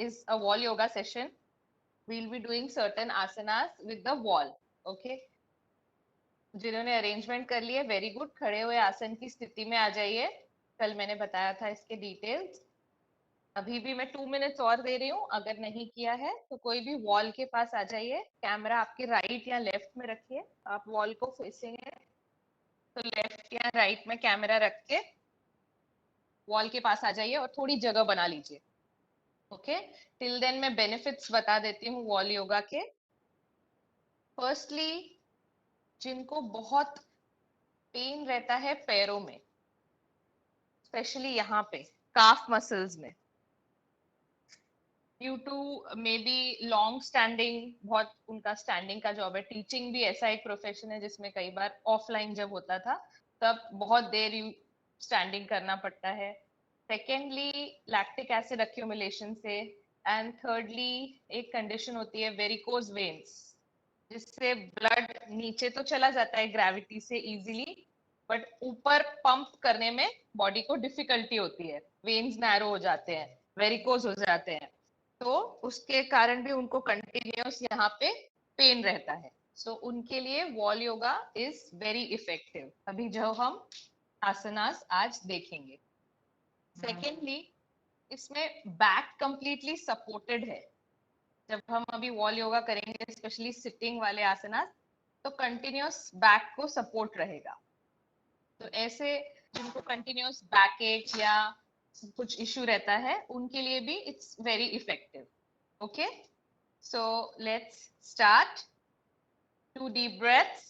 is a wall yoga session. We'll be doing certain asanas with the wall. Okay. जिन्होंने arrangement कर लिए very good, खड़े हुए आसन की स्थिति में आ जाइए। कल मैंने बताया था इसके डिटेल्स। अभी भी मैं 2 मिनट्स और दे रही हूँ, अगर नहीं किया है तो कोई भी वॉल के पास आ जाइए। कैमरा आपके राइट या लेफ्ट में रखिए, आप वॉल को फेसिंग है तो लेफ्ट या राइट में कैमरा रख के वॉल के पास आ जाइए और थोड़ी जगह बना लीजिए। ओके, टिल देन मैं बेनिफिट्स बता देती हूँ वॉल योगा के। फर्स्टली, जिनको बहुत पेन रहता है पैरों में, स्पेशली यहाँ पे काफ मसल्स में, due to may be long standing, बहुत उनका स्टैंडिंग का जॉब है। टीचिंग भी ऐसा एक प्रोफेशन है जिसमें कई बार ऑफलाइन जब होता था तब बहुत देर स्टैंडिंग करना पड़ता है। सेकेंडली, लैक्टिक एसिड एक्यूमुलेशन से। एंड थर्डली, एक कंडीशन होती है वेरिकोज वेन्स, जिससे ब्लड नीचे तो चला जाता है ग्रेविटी से इजीली, बट ऊपर पंप करने में बॉडी को डिफिकल्टी होती है, वेन्स नैरो हो जाते हैं, वेरिकोज हो जाते हैं, तो उसके कारण भी उनको कंटिन्यूस यहाँ पे पेन रहता है। सो उनके लिए wall yoga is very effective. अभी जो हम आसनास आज देखेंगे। सेकेंडली, इसमें बैक कंप्लीटली सपोर्टेड है। जब हम अभी वॉल योगा करेंगे, स्पेशली सिटिंग वाले आसनास, तो कंटिन्यूस बैक को सपोर्ट रहेगा। तो ऐसे जिनको कंटिन्यूस बैक एक या कुछ इश्यू रहता है उनके लिए भी it's very effective. Okay, so let's start. 2 deep breaths.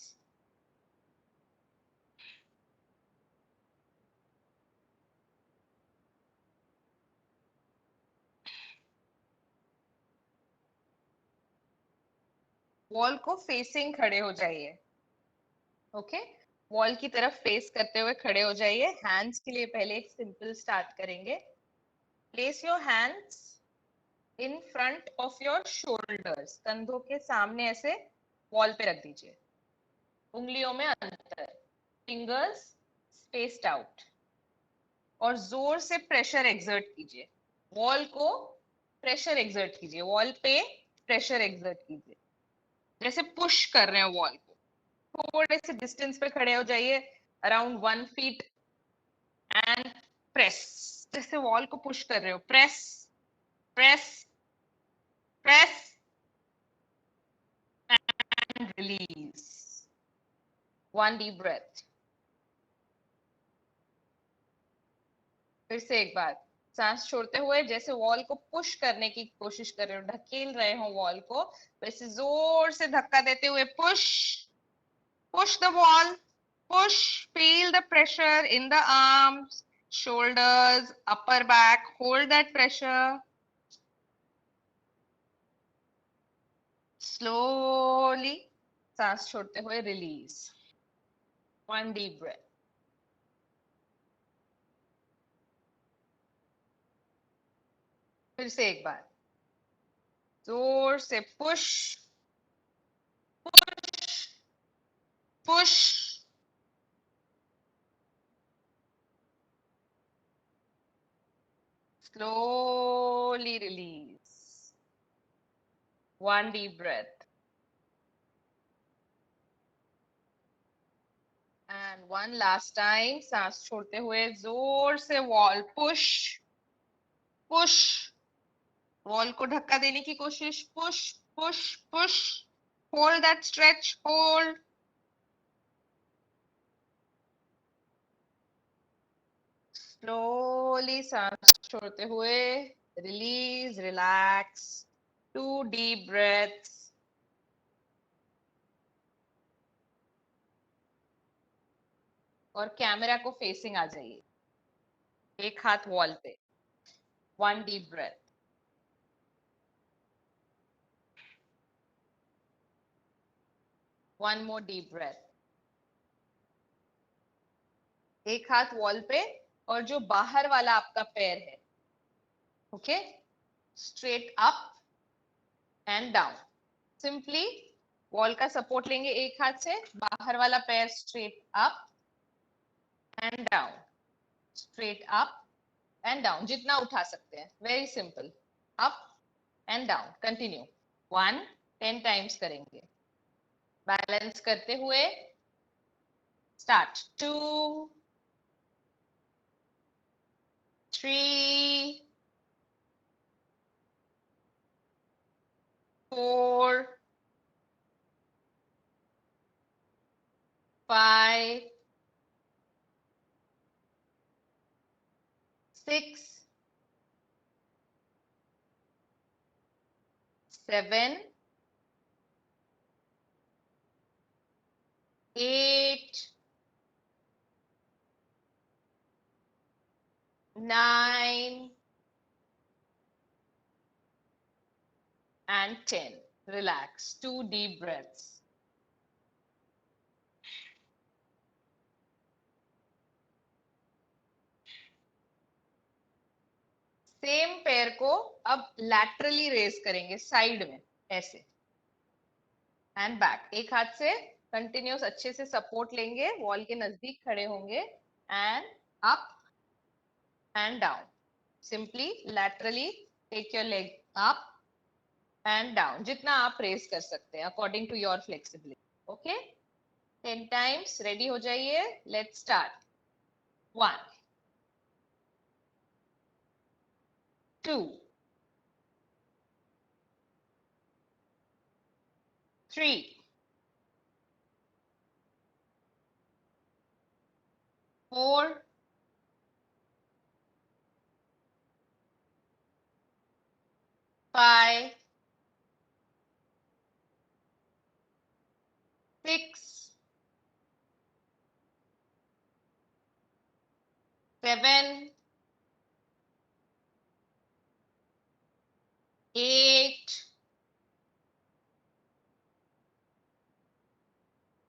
Wall को फेसिंग खड़े हो जाइए। ओके, वॉल की तरफ फेस करते हुए खड़े हो जाइए। हैंड्स के लिए पहले एक सिंपल स्टार्ट करेंगे। Place your hands in front of your shoulders, कंधों के सामने ऐसे वॉल पे रख दीजिए। उंगलियों में अंतर, फिंगर्स स्पेस्ड आउट, और जोर से प्रेशर एक्सर्ट कीजिए। वॉल को प्रेशर एक्सर्ट कीजिए, वॉल पे प्रेशर एक्सर्ट कीजिए, जैसे पुश कर रहे हैं वॉल को। थोड़े से डिस्टेंस पे खड़े हो जाइए, अराउंड 1 feet, एंड प्रेस, जैसे वॉल को पुश कर रहे हो। Press press press and release. 1 deep breath. फिर से एक बार सांस छोड़ते हुए जैसे वॉल को पुश करने की कोशिश कर रहे हो, ढकेल रहे हो वॉल को, वैसे जोर से धक्का देते हुए push push the wall, push, feel the pressure in the arms, shoulders, upper back, hold that pressure. Slowly सांस छोड़ते हुए release. 1 deep breath. फिर से एक बार जोर से push push push. Slowly release. 1 deep breath. And one last time, सांस छोड़ते हुए जोर से वॉल पुश पुश, वॉल को धक्का देने की कोशिश, push push push, hold that stretch, hold. Slowly सांस छोड़ते हुए रिलीज, रिलैक्स। 2 deep breaths. और कैमरा को फेसिंग आ जाइए, एक हाथ वॉल पे। 1 deep breath. One more deep breath. एक हाथ वॉल पे, और जो बाहर वाला आपका पैर है, okay, straight up and down. Simply wall का सपोर्ट लेंगे एक हाथ से, बाहर वाला पैर straight up and down, straight up and down, जितना उठा सकते हैं। Very simple. Up and down. Continue. 1 10 times करेंगे. बैलेंस करते हुए start. 2 3 4 5 6 7 8 9 and 10. Relax. 2 deep breaths. Same पैर को अब लैटरली रेज करेंगे साइड में ऐसे. And back. एक हाथ से कंटिन्यूस अच्छे से सपोर्ट लेंगे, वॉल के नजदीक खड़े होंगे. And up and down. Simply laterally take your leg up and down, जितना आप रेज कर सकते हैं according to your flexibility. Okay. 10 times. Ready हो जाइए. Let's start. 1 2 3 4 5 6 7 8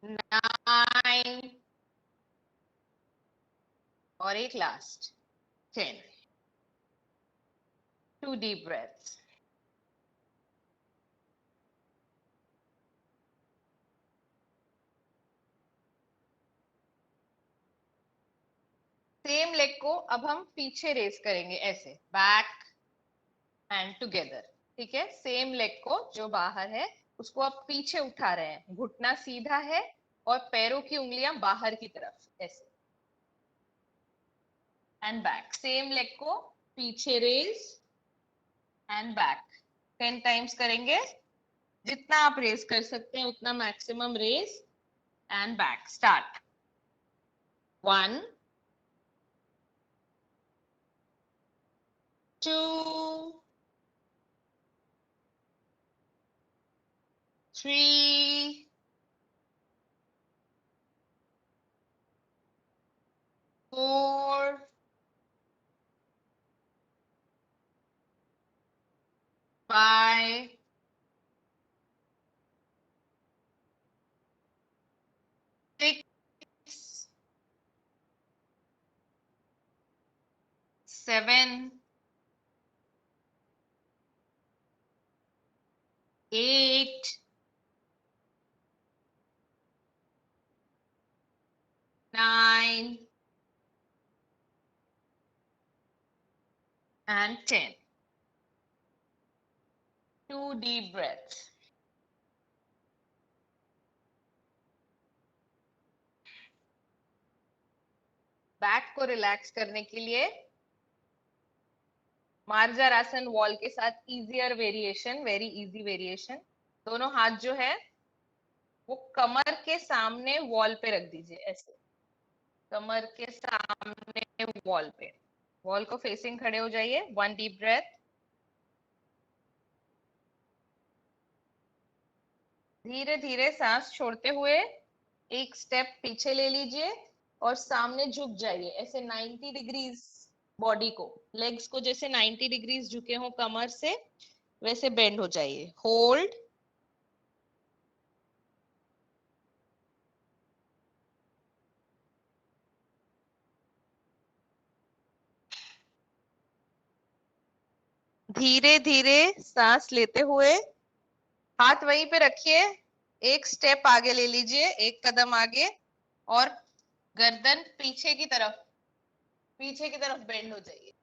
9 और एक last 10. 2 deep breaths. Same leg को अब हम पीछे रेस करेंगे ऐसे. Back and together. ठीक है. सेम लेग को जो बाहर है उसको आप पीछे उठा रहे हैं. घुटना सीधा है और पैरों की उंगलियां बाहर की तरफ ऐसे. And back. सेम लेग को पीछे रेस एंड बैक. 10 टाइम्स करेंगे. जितना आप रेस कर सकते हैं उतना maximum raise and back. Start. 1 2 3 4 5 6 7 8 9 and 10. 2 deep breaths. Back को रिलैक्स करने के लिए मार्जारासन वॉल के साथ easier variation, very easy variation. दोनों हाथ जो है वो कमर के सामने वॉल पे रख दीजिए ऐसे. कमर के सामने वॉल पे. वॉल को फेसिंग खड़े हो जाइए. 1 डीप ब्रेथ. धीरे धीरे सांस छोड़ते हुए एक स्टेप पीछे ले लीजिए और सामने झुक जाइए ऐसे 90 डिग्रीज. बॉडी को, लेग्स को जैसे 90 डिग्रीज झुके हो कमर से वैसे बेंड हो जाइए. होल्ड. धीरे धीरे सांस लेते हुए हाथ वहीं पे रखिए. एक स्टेप आगे ले लीजिए, एक कदम आगे, और गर्दन पीछे की तरफ बेंड हो जाइए.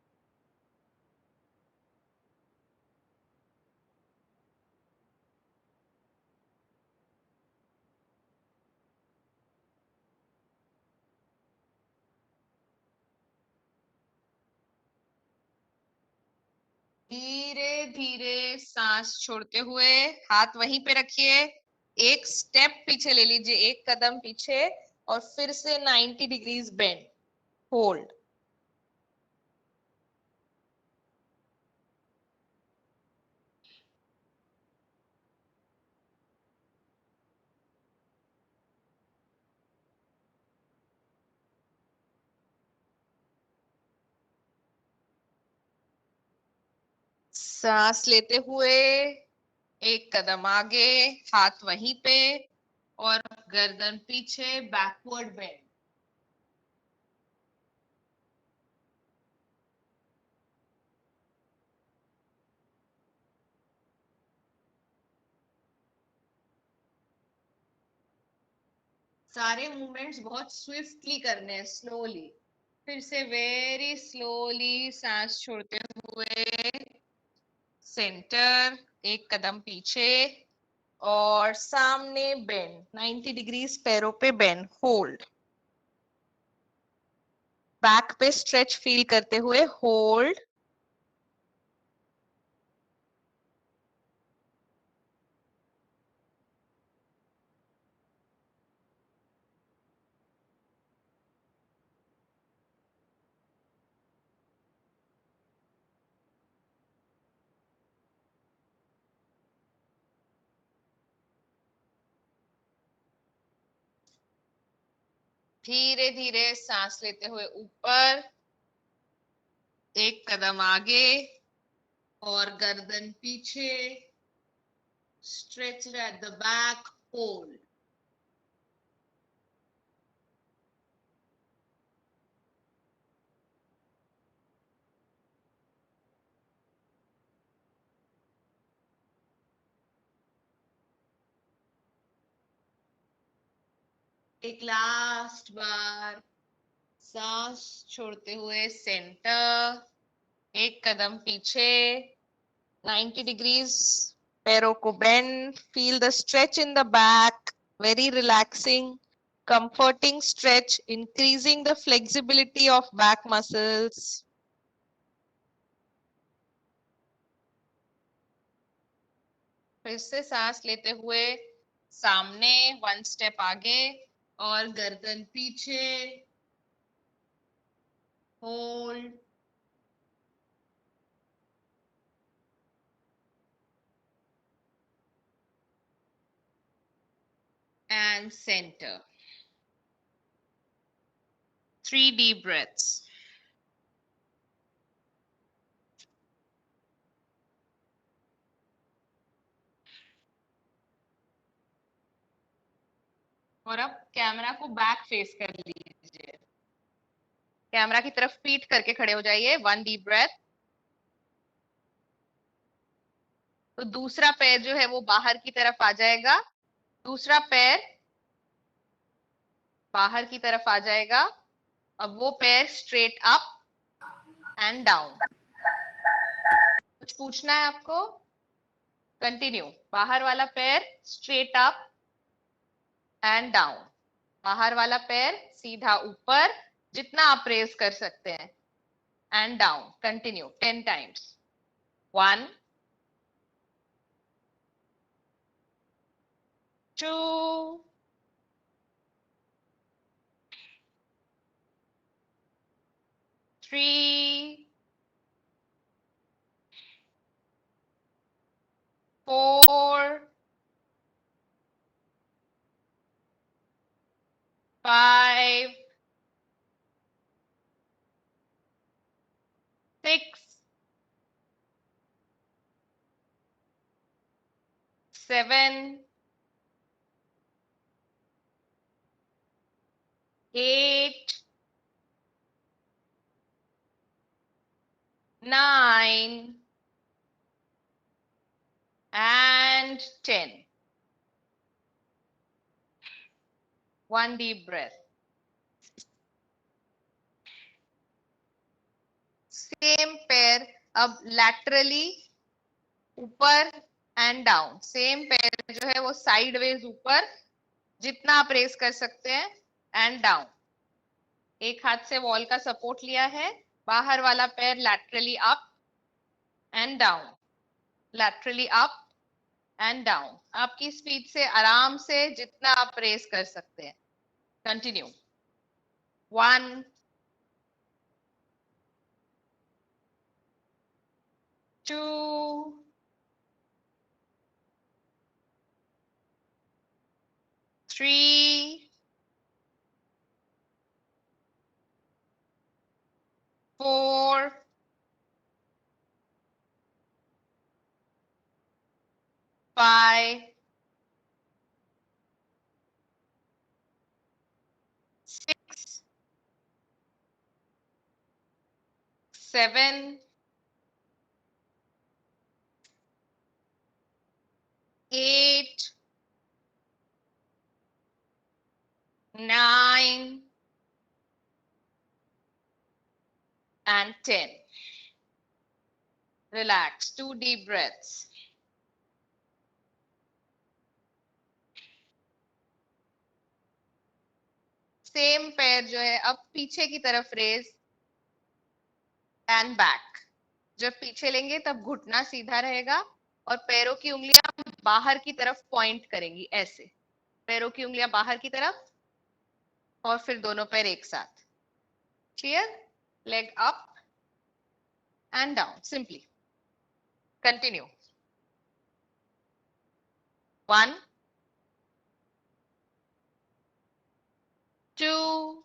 धीरे धीरे सांस छोड़ते हुए हाथ वहीं पे रखिए, एक स्टेप पीछे ले लीजिए, एक कदम पीछे, और फिर से 90 डिग्रीज बेंड, होल्ड। सांस लेते हुए एक कदम आगे, हाथ वहीं पे, और गर्दन पीछे, बैकवर्ड बेंड। सारे मूवमेंट्स बहुत स्विफ्टली करने हैं, स्लोली। फिर से वेरी स्लोली सांस छोड़ते हुए सेंटर, एक कदम पीछे, और सामने बेंड, 90 डिग्रीज पैरों पे बेंड, होल्ड। बैक पे स्ट्रेच फील करते हुए होल्ड। धीरे धीरे सांस लेते हुए ऊपर, एक कदम आगे, और गर्दन पीछे, stretch at the back, hold. एक लास्ट बार सांस छोड़ते हुए सेंटर, एक कदम पीछे, 90 डिग्रीज पैरों को bend, feel the stretch in the back, very relaxing, comforting stretch, increasing the flexibility of back muscles. फिर से सांस लेते हुए सामने, वन स्टेप आगे, और गर्दन पीछे, hold, and center. 3 deep breaths. और अब कैमरा को बैक फेस कर लीजिए, कैमरा की तरफ पीठ करके खड़े हो जाइए, 1 डीप ब्रेथ। तो दूसरा पैर जो है वो बाहर की तरफ आ जाएगा, दूसरा पैर बाहर की तरफ आ जाएगा। अब वो पैर स्ट्रेट अप एंड डाउन। कुछ पूछना है आपको? कंटिन्यू। बाहर वाला पैर स्ट्रेट अप एंड डाउन, बाहर वाला पैर सीधा ऊपर, जितना आप रेज कर सकते हैं, and down. Continue 10 times. 1 2 3 4 5 6 7 8 9 and 10. 1 deep breath. Same पैर अब लैटरली ऊपर एंड डाउन, सेम पैर जो है वो साइडवेज ऊपर, जितना आप रेस कर सकते हैं, एंड डाउन। एक हाथ से वॉल का सपोर्ट लिया है, बाहर वाला पैर laterally up and down, laterally up and down. आपकी स्पीड से आराम से जितना आप रेस कर सकते हैं। Continue. 1 2 3 4 5 6 7 8 9 and 10. Relax. 2 deep breaths. Same पैर जो है अब पीछे की तरफ रेज एंड बैक। जब पीछे लेंगे तब घुटना सीधा रहेगा और पैरों की उंगलियां बाहर की तरफ पॉइंट करेंगी, ऐसे पैरों की उंगलियां बाहर की तरफ और फिर दोनों पैर एक साथ। Clear? Leg up and down, simply. Continue. 1 2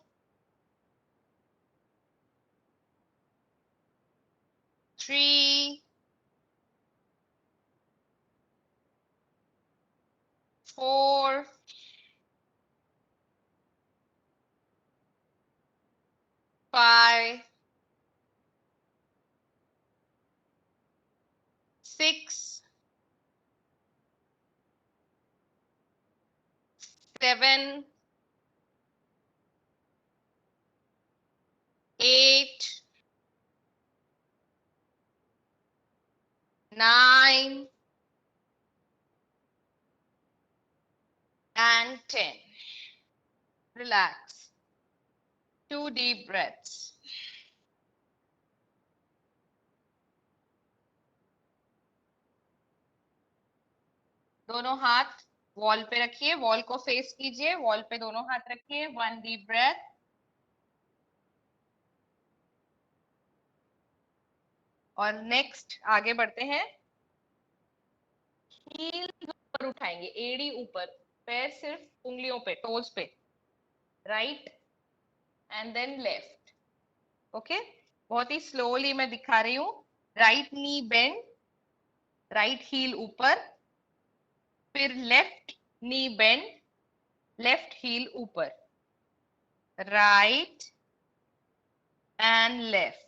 3 4 5 6 7 8 9 and 10. Relax. 2 deep breaths. दोनों हाथ वॉल पे रखिए, वॉल को फेस कीजिए, वॉल पे दोनों हाथ रखिए। 1 deep breath. और नेक्स्ट आगे बढ़ते हैं। हील ऊपर उठाएंगे, एड़ी ऊपर, पैर सिर्फ उंगलियों पे, टोज पे। Right and then left. Okay, बहुत ही स्लोली मैं दिखा रही हूँ। Right knee bend, right heel ऊपर, फिर left knee bend, left heel ऊपर। Right and left,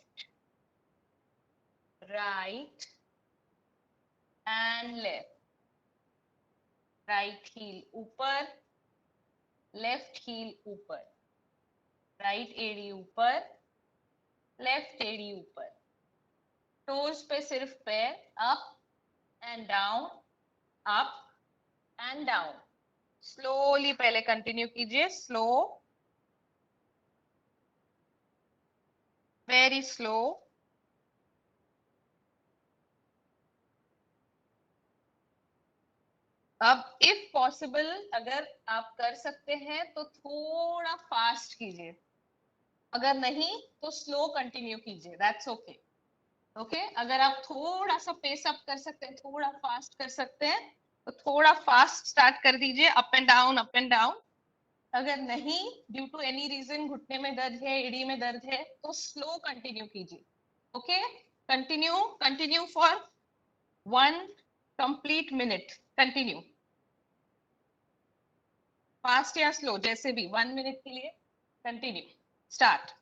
right and left. Right heel ऊपर, लेफ्ट हील ऊपर, राइट एड़ी ऊपर, लेफ्ट एड़ी ऊपर। टोज पे सिर्फ पैर, up and down, up and down. Slowly पहले कंटिन्यू कीजिए, स्लो, वेरी स्लो। अब इफ पॉसिबल, अगर आप कर सकते हैं तो थोड़ा फास्ट कीजिए, अगर नहीं तो स्लो कंटिन्यू कीजिए, दैट्स ओके। ओके, अगर आप थोड़ा सा पेस अप कर सकते हैं, थोड़ा फास्ट कर सकते हैं, तो थोड़ा फास्ट स्टार्ट कर दीजिए, up and down, up and down. अगर नहीं, ड्यू टू एनी रीजन घुटने में दर्द है, एड़ी में दर्द है, तो स्लो कंटिन्यू कीजिए। Okay, continue, continue for 1 complete minute. Continue, fast या स्लो, जैसे भी, 1 मिनट के लिए continue. Start.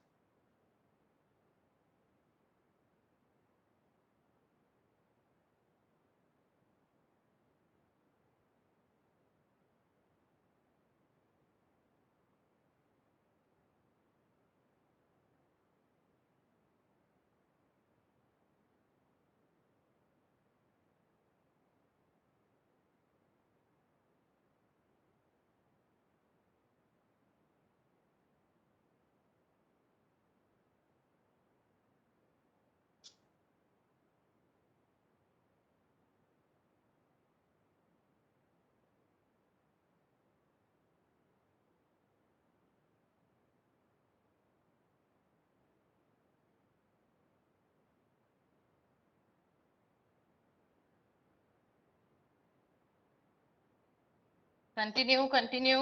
Continue continue.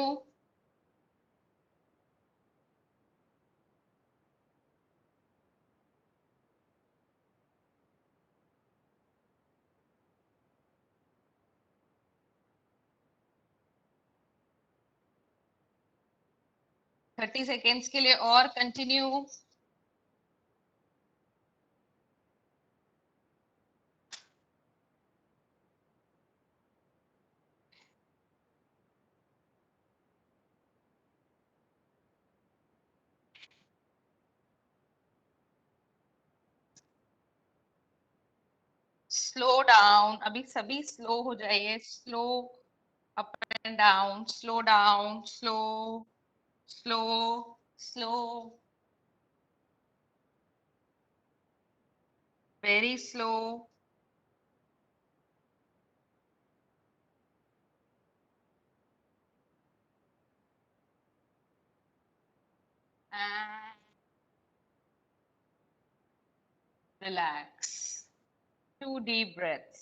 30 seconds के लिए और कंटिन्यू। स्लो डाउन, अभी सभी स्लो हो जाइए। Slow up and down, slow down, slow slow slow, very slow. And relax. 2 deep breaths।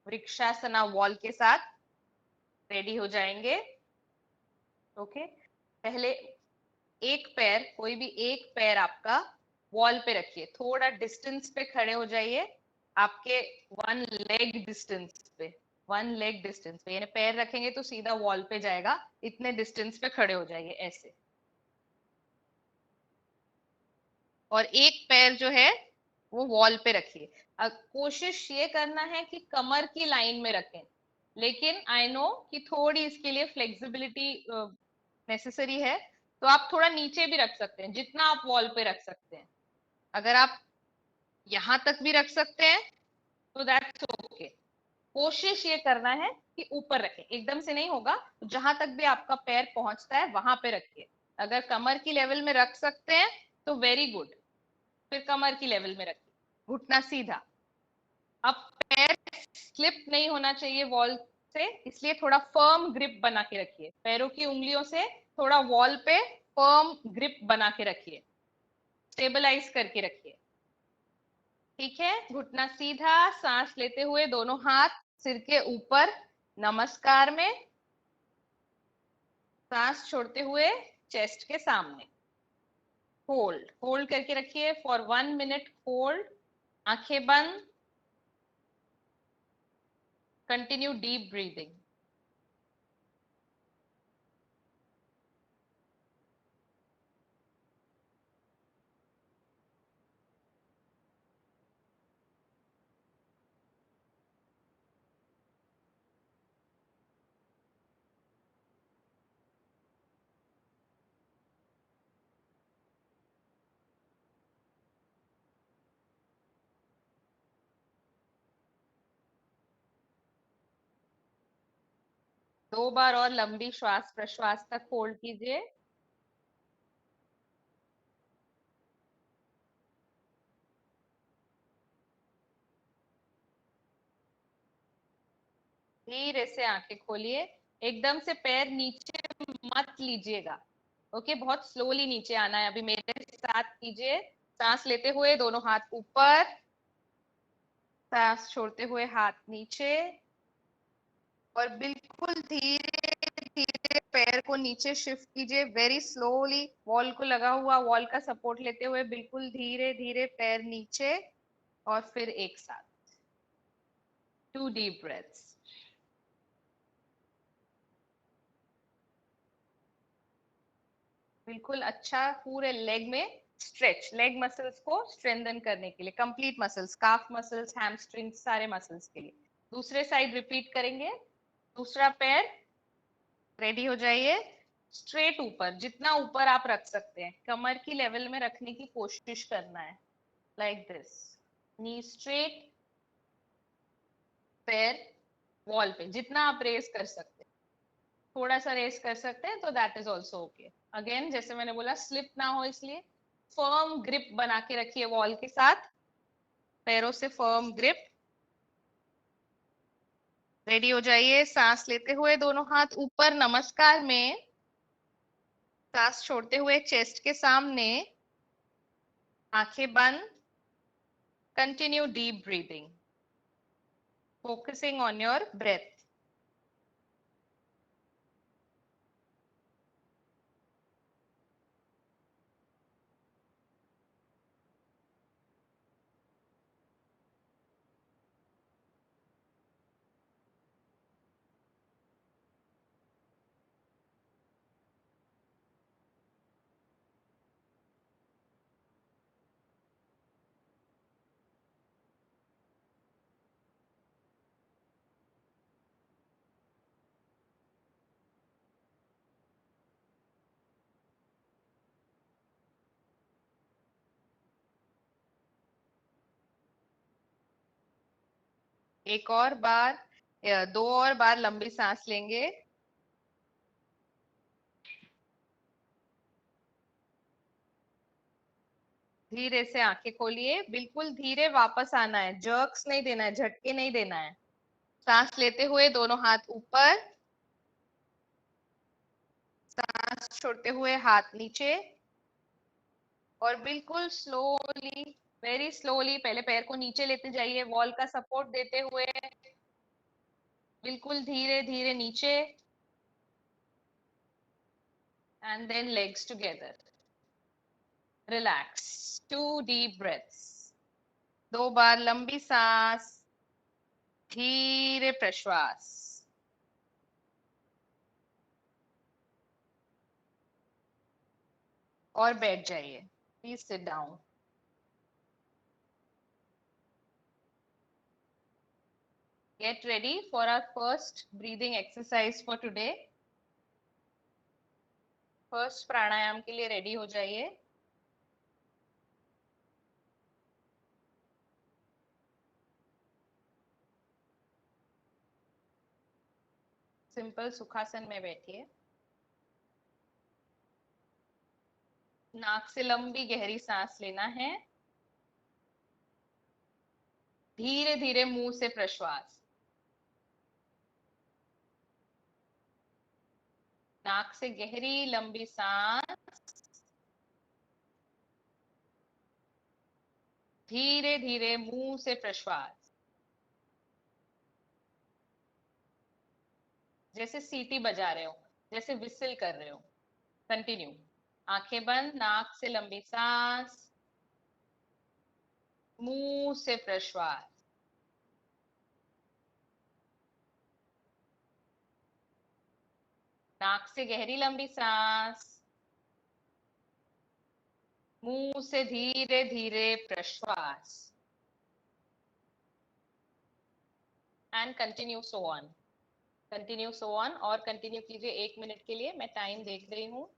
Vrikshasana wall के साथ रेडी हो जाएंगे। ओके, पहले एक पैर, कोई भी एक पैर आपका वॉल पे रखिए, थोड़ा डिस्टेंस पे खड़े हो जाइए, आपके 1 लेग डिस्टेंस पे। 1 लेग डिस्टेंस पे यानी पैर रखेंगे तो सीधा वॉल पे जाएगा, इतने डिस्टेंस पे खड़े हो जाइए ऐसे। और एक पैर जो है वो वॉल पे रखिए। अब कोशिश ये करना है कि कमर की लाइन में रखें, लेकिन आई नो कि थोड़ी इसके लिए फ्लेक्सिबिलिटी नेसेसरी है, तो आप थोड़ा नीचे भी रख सकते हैं, जितना आप वॉल पे रख सकते हैं। अगर आप यहां तक भी रख सकते हैं तो दैट्स ओके। कोशिश ये करना है कि ऊपर रखें, एकदम से नहीं होगा, तो जहां तक भी आपका पैर पहुंचता है वहां पे रखिए। अगर कमर की लेवल में रख सकते हैं तो वेरी गुड, फिर कमर की लेवल में रखिए, घुटना सीधा। अब पैर स्लिप नहीं होना चाहिए वॉल से, इसलिए थोड़ा फर्म ग्रिप बना के रखिए, पैरों की उंगलियों से थोड़ा वॉल पे फर्म ग्रिप बना के रखिए, स्टेबलाइज करके रखिए। ठीक है, घुटना सीधा, सांस लेते हुए दोनों हाथ सिर के ऊपर नमस्कार में, सांस छोड़ते हुए चेस्ट के सामने। होल्ड होल्ड करके रखिए फॉर 1 मिनट। होल्ड, आंखें बंद, कंटिन्यू डीप ब्रीदिंग। 2 बार और लंबी श्वास प्रश्वास तक होल्ड कीजिए। धीरे से आंखें खोलिए, एकदम से पैर नीचे मत लीजिएगा। ओके, बहुत स्लोली नीचे आना है। अभी मेरे साथ कीजिए, सांस लेते हुए दोनों हाथ ऊपर, सांस छोड़ते हुए हाथ नीचे, और बिल्कुल धीरे धीरे पैर को नीचे शिफ्ट कीजिए, वेरी स्लोली। वॉल को लगा हुआ, वॉल का सपोर्ट लेते हुए बिल्कुल धीरे धीरे पैर नीचे, और फिर एक साथ। 2 deep breaths। बिल्कुल अच्छा, पूरे लेग में स्ट्रेच, लेग मसल्स को स्ट्रेंथन करने के लिए, कंप्लीट मसल्स, काफ मसल्स, हैमस्ट्रिंग, सारे मसल्स के लिए। दूसरे साइड रिपीट करेंगे। दूसरा पैर, रेडी हो जाइए। स्ट्रेट ऊपर, जितना ऊपर आप रख सकते हैं, कमर की लेवल में रखने की कोशिश करना है, लाइक दिस। नी स्ट्रेट, पैर वॉल पे, जितना आप रेस कर सकते हैं। थोड़ा सा रेस कर सकते हैं तो that is also okay. Again जैसे मैंने बोला, स्लिप ना हो इसलिए फर्म ग्रिप बना के रखिए वॉल के साथ, पैरों से फर्म ग्रिप। रेडी हो जाइए, सांस लेते हुए दोनों हाथ ऊपर नमस्कार में, सांस छोड़ते हुए चेस्ट के सामने, आंखें बंद, continue deep breathing, focusing on your breath. एक और बार, दो और बार लंबी सांस लेंगे। धीरे से आंखें खोलिए, बिल्कुल धीरे वापस आना है, जर्क्स नहीं देना है, झटके नहीं देना है। सांस लेते हुए दोनों हाथ ऊपर, सांस छोड़ते हुए हाथ नीचे, और बिल्कुल स्लोली, वेरी स्लोली पहले पैर को नीचे लेते जाइए, वॉल का सपोर्ट देते हुए, बिल्कुल धीरे धीरे नीचे, and then legs together. Relax, 2 deep breaths। दो बार लंबी सांस, धीरे प्रश्वास, और बैठ जाइए। Please sit down. Get ready for our first breathing exercise for today। First pranayama के लिए रेडी हो जाइए। सिंपल सुखासन में बैठिए। नाक से लंबी गहरी सांस लेना है, धीरे धीरे मुंह से प्रश्वास। नाक से गहरी लंबी सांस, धीरे धीरे मुंह से प्रश्वास। जैसे सीटी बजा रहे हो, जैसे विसिल कर रहे हो। कंटिन्यू। आंखें बंद, नाक से लंबी सांस, मुंह से प्रश्वास। नाक से गहरी लंबी सांस, मुंह से धीरे धीरे प्रश्वास। And continue so on, continue so on, और कंटिन्यू कीजिए 1 मिनट के लिए। मैं टाइम देख रही हूँ।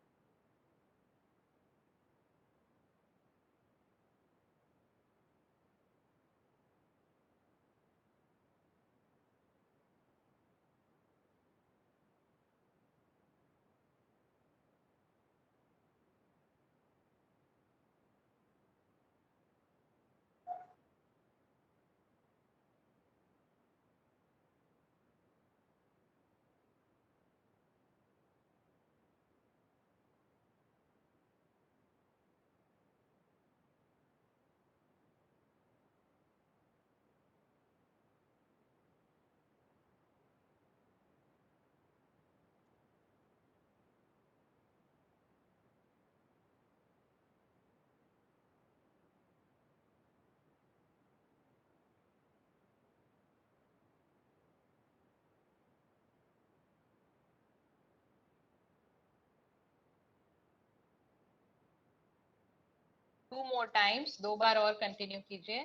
टू मोर टाइम्स, दो बार और कंटिन्यू कीजिए।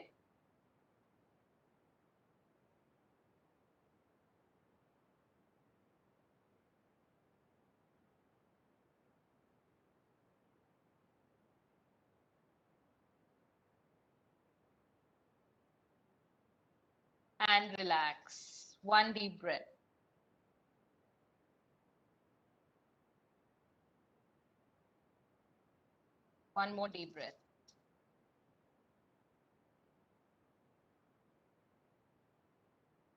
And relax, 1 deep breath। One more deep breath.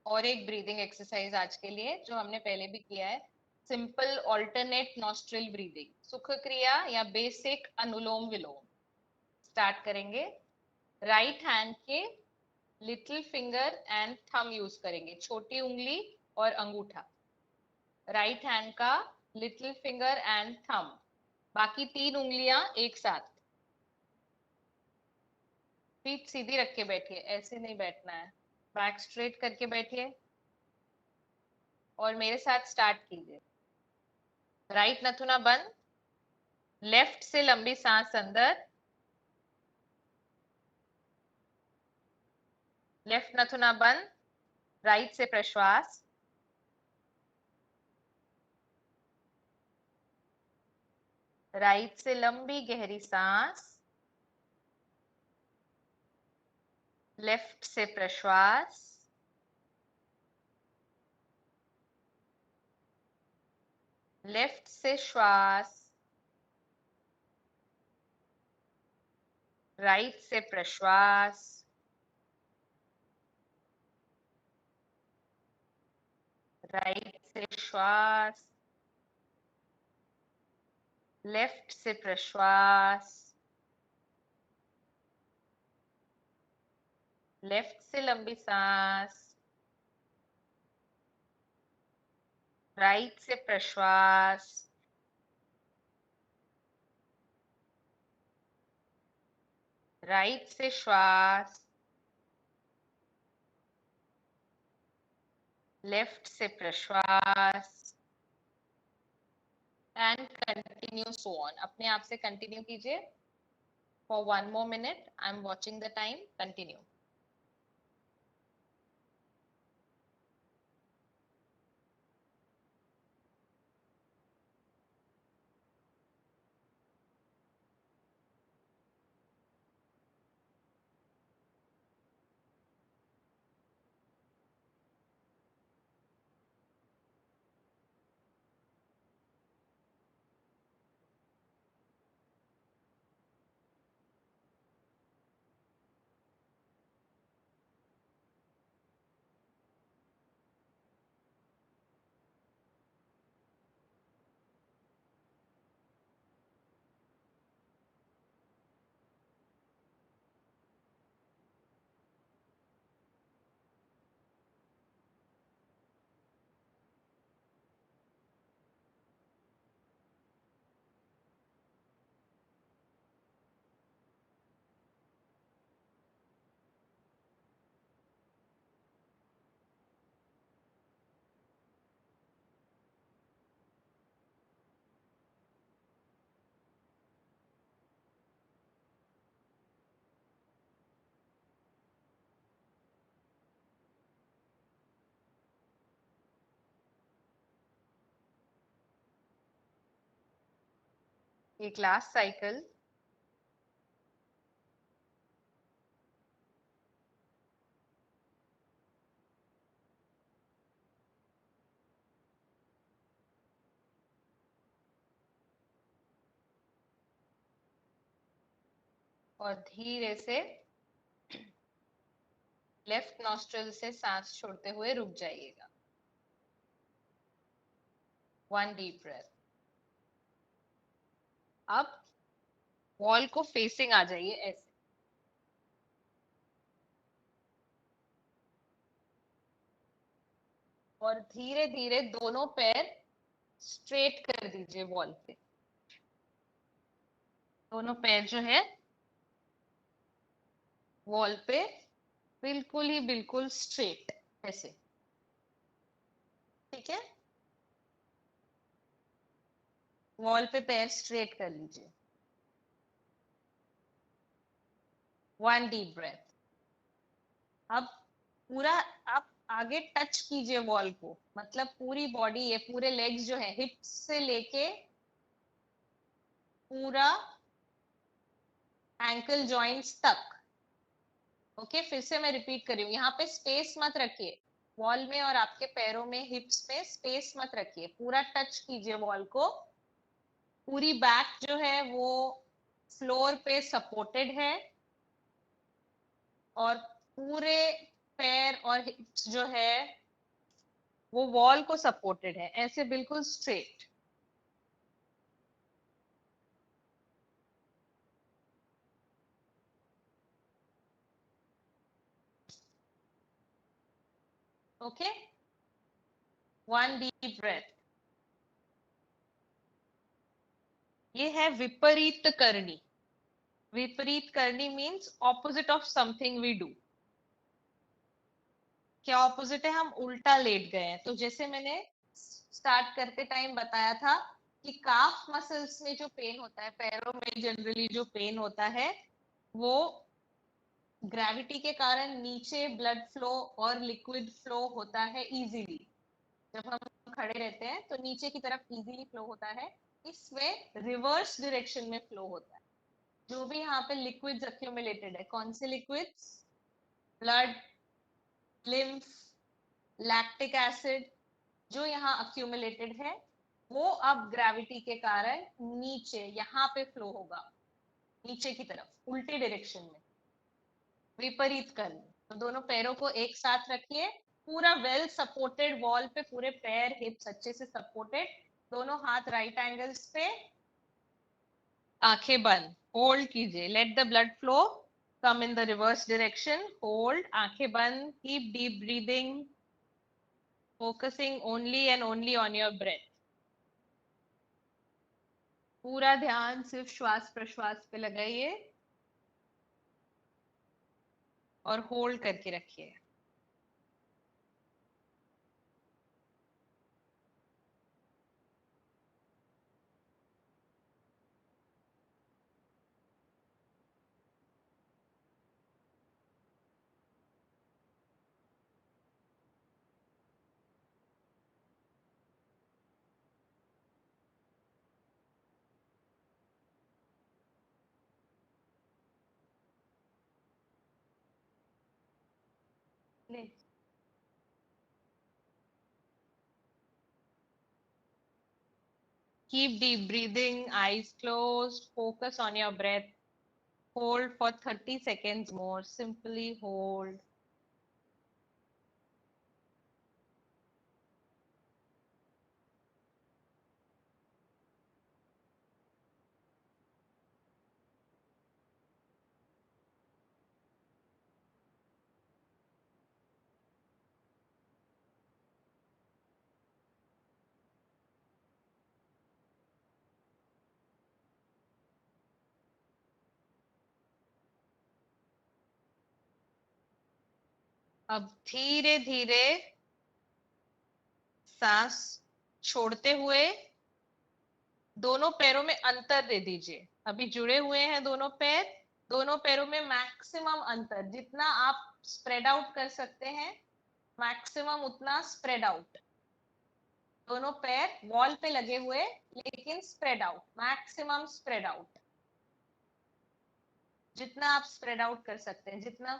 और एक ब्रीदिंग एक्सरसाइज आज के लिए, जो हमने पहले भी किया है। सिंपल ऑल्टरनेट नॉस्ट्रिल ब्रीदिंग, सुख क्रिया या बेसिक अनुलोम विलोम। स्टार्ट करेंगे। राइट हैंड के little finger and thumb use करेंगे, छोटी उंगली और अंगूठा। राइट हैंड का लिटिल फिंगर एंड थंब, बाकी 3 उंगलियां एक साथ। फीट सीधी रख के बैठिए, ऐसे नहीं बैठना है। बैक स्ट्रेट करके बैठिए और मेरे साथ स्टार्ट कीजिए। राइट नथुना बंद, लेफ्ट से लंबी सांस अंदर, लेफ्ट नथुना बंद, राइट से प्रश्वास, राइट से लंबी गहरी सांस, लेफ्ट से प्रश्वास, लेफ्ट से श्वास, राइट से प्रश्वास, राइट से श्वास, लेफ्ट से प्रश्वास, लेफ्ट से लंबी सांस, राइट से प्रश्वास, राइट से श्वास, लेफ्ट से प्रश्वास एंड कंटिन्यू सो ऑन। अपने आप से कंटिन्यू कीजिए for 1 more minute. I am watching the time. Continue. एक लास्ट साइकिल। और धीरे से लेफ्ट नॉस्ट्रल से सांस छोड़ते हुए रुक जाइएगा। 1 deep breath। अब वॉल को फेसिंग आ जाइए ऐसे, और धीरे धीरे दोनों पैर स्ट्रेट कर दीजिए वॉल पे। दोनों पैर जो है वॉल पे बिल्कुल ही बिल्कुल स्ट्रेट ऐसे। ठीक है, वॉल पे पैर स्ट्रेट कर लीजिए। 1 deep breath। अब पूरा आप आगे टच कीजिए वॉल को, मतलब पूरी बॉडी, ये पूरे लेग्स जो है हिप्स से लेके पूरा एंकल जॉइंट्स तक। ओके, फिर से मैं रिपीट कर रही हूँ, यहाँ पे स्पेस मत रखिए वॉल में, और आपके पैरों में हिप्स में स्पेस मत रखिए, पूरा टच कीजिए वॉल को। पूरी बैक जो है वो फ्लोर पे सपोर्टेड है, और पूरे पैर और हिप्स जो है वो वॉल को सपोर्टेड है, ऐसे बिल्कुल straight. Okay, one deep breath. ये है विपरीत करनी। विपरीत करनी means opposite of something we do. क्या ऑपोजिट है? हम उल्टा लेट गए हैं। तो जैसे मैंने स्टार्ट करते टाइम बताया था कि काफ मसल्स में जो पेन होता है, पैरों में जनरली जो पेन होता है, वो ग्रेविटी के कारण नीचे ब्लड फ्लो और लिक्विड फ्लो होता है इजीली। जब हम खड़े रहते हैं तो नीचे की तरफ इजीली फ्लो होता है, इसमें रिवर्स डायरेक्शन में फ्लो होता है। जो भी यहाँ पे लिक्विड्स अक्यूमुलेटेड है, कौन से liquids? Blood, lymph, lactic acid, जो यहाँ अक्यूमुलेटेड है, वो अब ग्रेविटी के कारण नीचे यहाँ पे फ्लो होगा, नीचे की तरफ, उल्टे डायरेक्शन में। विपरीत कर्ल। तो दोनों पैरों को एक साथ रखिए, पूरा वेल सपोर्टेड वॉल पे, पूरे पैर हिप्स अच्छे से सपोर्टेड, दोनों हाथ राइट एंगल्स पे, आंखें बंद, होल्ड कीजिए। Let the blood flow come in the reverse direction, hold, आंखें बंद, keep deep breathing, focusing only and only on your breath. पूरा ध्यान सिर्फ श्वास प्रश्वास पे लगाइए और होल्ड करके रखिए। Keep deep breathing, eyes closed, focus on your breath. Hold for 30 seconds more. Simply hold. अब धीरे धीरे सांस छोड़ते हुए दोनों पैरों में अंतर दे दीजिए। अभी जुड़े हुए हैं दोनों पैर, दोनों पैरों में मैक्सिमम अंतर, जितना आप स्प्रेड आउट कर सकते हैं मैक्सिमम उतना स्प्रेड आउट। दोनों पैर वॉल पे लगे हुए लेकिन spread out, maximum spread out. जितना आप स्प्रेड आउट कर सकते हैं, जितना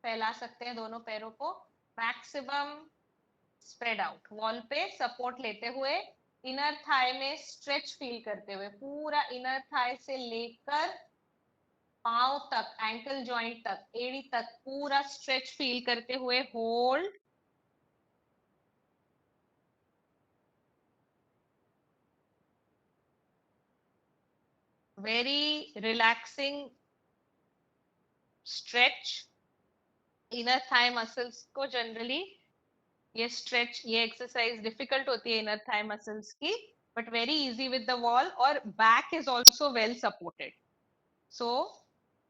फैला सकते हैं दोनों पैरों को, मैक्सिमम स्प्रेड आउट। वॉल पे सपोर्ट लेते हुए, इनर थाई में स्ट्रेच फील करते हुए, पूरा इनर थाई से लेकर पांव तक, एंकल जॉइंट तक, एड़ी तक पूरा स्ट्रेच फील करते हुए hold. Very relaxing stretch. Inner thigh muscles को जनरली ये स्ट्रेच, ये एक्सरसाइज डिफिकल्ट होती है इनर थाई मसल्स की, but very easy with the wall, और back is also well supported. So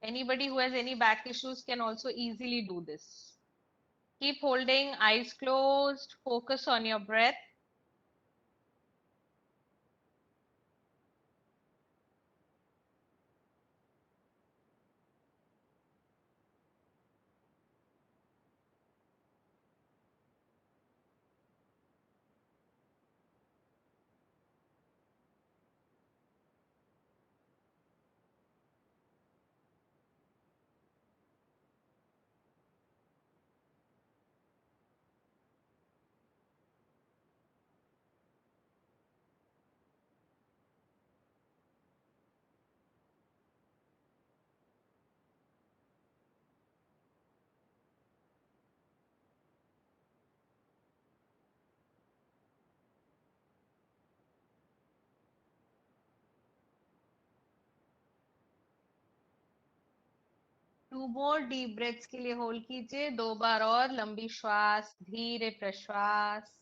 anybody who has any back issues can also easily do this. Keep holding, eyes closed, focus on your breath. 2 more deep breaths के लिए hold कीजिए, 2 बार और लंबी श्वास, धीरे प्रश्वास।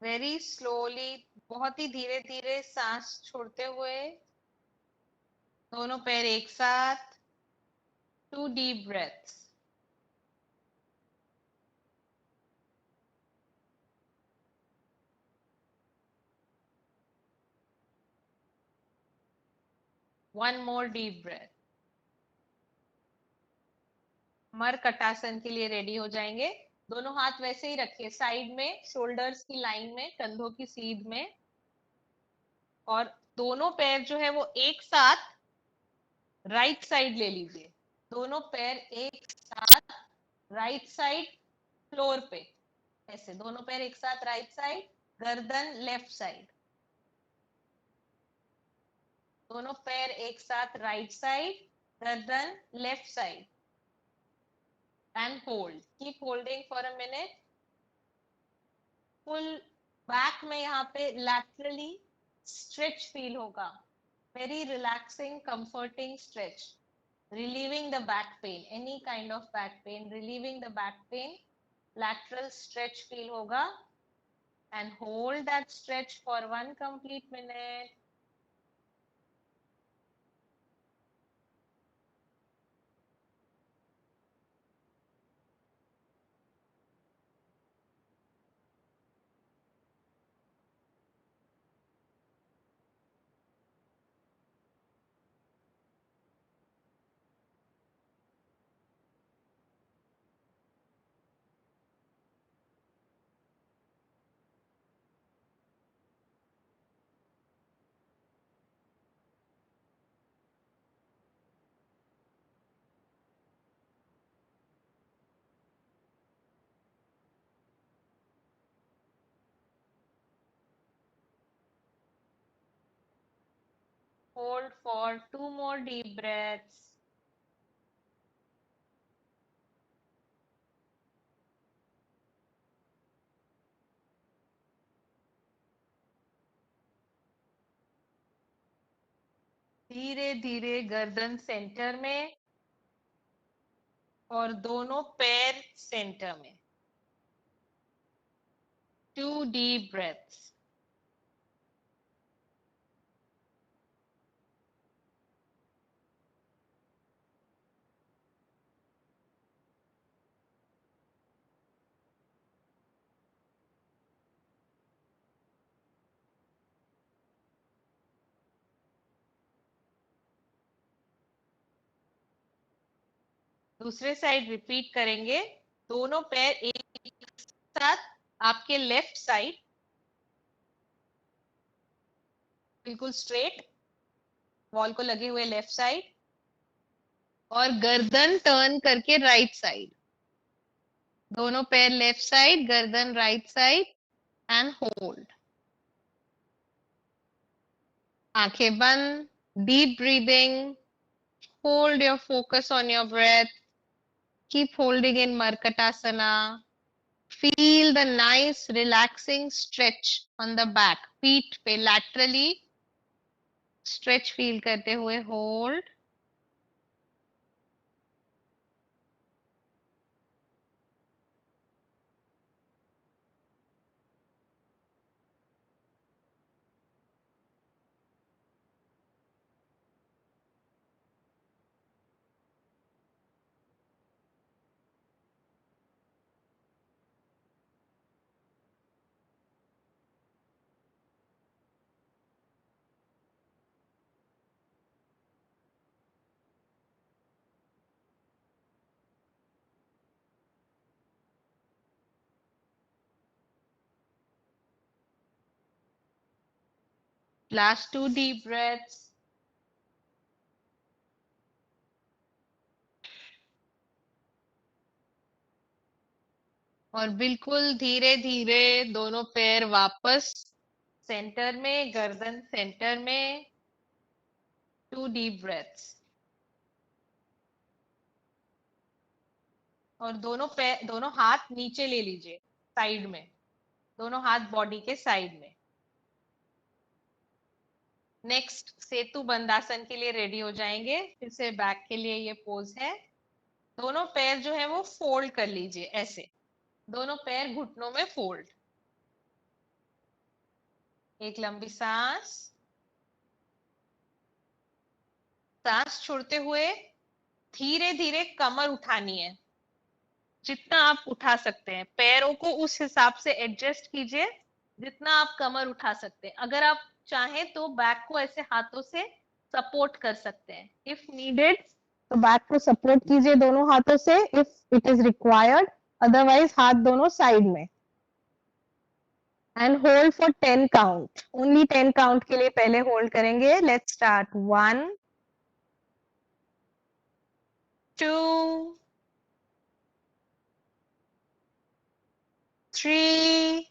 Very slowly, बहुत ही धीरे धीरे सांस छोड़ते हुए दोनों पैर एक साथ, 2 deep breaths. One more deep breath. Markatasana के लिए रेडी हो जाएंगे। दोनों हाथ वैसे ही रखिए साइड में, शोल्डर्स की लाइन में, कंधों की सीध में, और दोनों पैर जो है वो एक साथ राइट साइड ले लीजिए। दोनों पैर एक साथ राइट साइड फ्लोर पे, ऐसे दोनों पैर एक साथ राइट साइड, गर्दन लेफ्ट साइड। दोनों पैर एक साथ राइट साइड, गर्दन left side, and hold. Keep holding for a minute. Full back में यहाँ पे लैटरली स्ट्रेच फील होगा, very relaxing comforting stretch, relieving the back pain, any kind of back pain, relieving the back pain, lateral stretch feel होगा, and hold that stretch for 1 complete minute. Hold for 2 more deep breaths. धीरे धीरे गर्दन centre में और दोनों पैर centre में, 2 deep breaths. दूसरे साइड रिपीट करेंगे। दोनों पैर एक साथ आपके लेफ्ट साइड, बिल्कुल स्ट्रेट वॉल को लगे हुए लेफ्ट साइड, और गर्दन टर्न करके राइट साइड। दोनों पैर लेफ्ट साइड, गर्दन राइट साइड, एंड होल्ड। आंखें बंद, deep breathing, hold your focus on your breath, keep holding in Markatasana. Feel the nice relaxing stretch on the back, पीठ पे laterally stretch feel करते हुए hold. Last 2 deep breaths. और बिल्कुल धीरे धीरे दोनों पैर वापस सेंटर में, गर्दन सेंटर में, 2 deep breaths. और दोनों हाथ नीचे ले लीजिए, साइड में, दोनों हाथ बॉडी के साइड में। नेक्स्ट सेतु बंदासन के लिए रेडी हो जाएंगे। फिर से बैक के लिए ये पोज है। दोनों पैर जो है वो फोल्ड कर लीजिए ऐसे, दोनों पैर घुटनों में फोल्ड। एक लंबी सांस, सांस छोड़ते हुए धीरे धीरे कमर उठानी है, जितना आप उठा सकते हैं। पैरों को उस हिसाब से एडजस्ट कीजिए जितना आप कमर उठा सकते हैं। अगर आप चाहें तो बैक को ऐसे हाथों से सपोर्ट कर सकते हैं, इफ नीडेड तो बैक को सपोर्ट कीजिए दोनों हाथों से, if it is required. Otherwise हाथ दोनों साइड में। And hold for 10 count, only 10 count के लिए पहले होल्ड करेंगे। Let's start. 1 2 3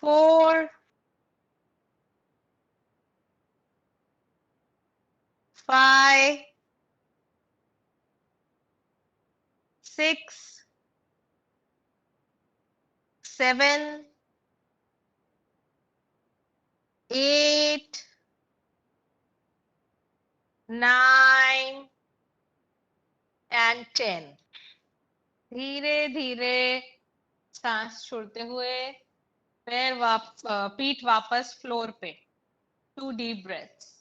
4 5 6 7 8 9 एंड 10। धीरे धीरे सांस छोड़ते हुए पीठ वापस फ्लोर पे। 2 डीप ब्रेथ्स।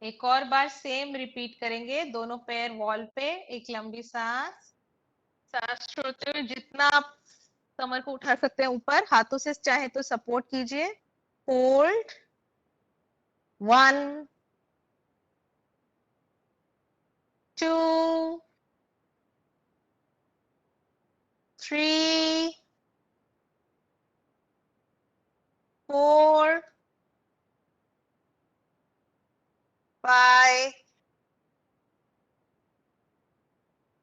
एक और बार सेम रिपीट करेंगे। दोनों पैर वॉल पे, एक लंबी सांस, सांस छोड़ते हुए जितना आप कमर को उठा सकते हैं ऊपर, हाथों से चाहे तो सपोर्ट कीजिए। होल्ड। 1 2 3 4 5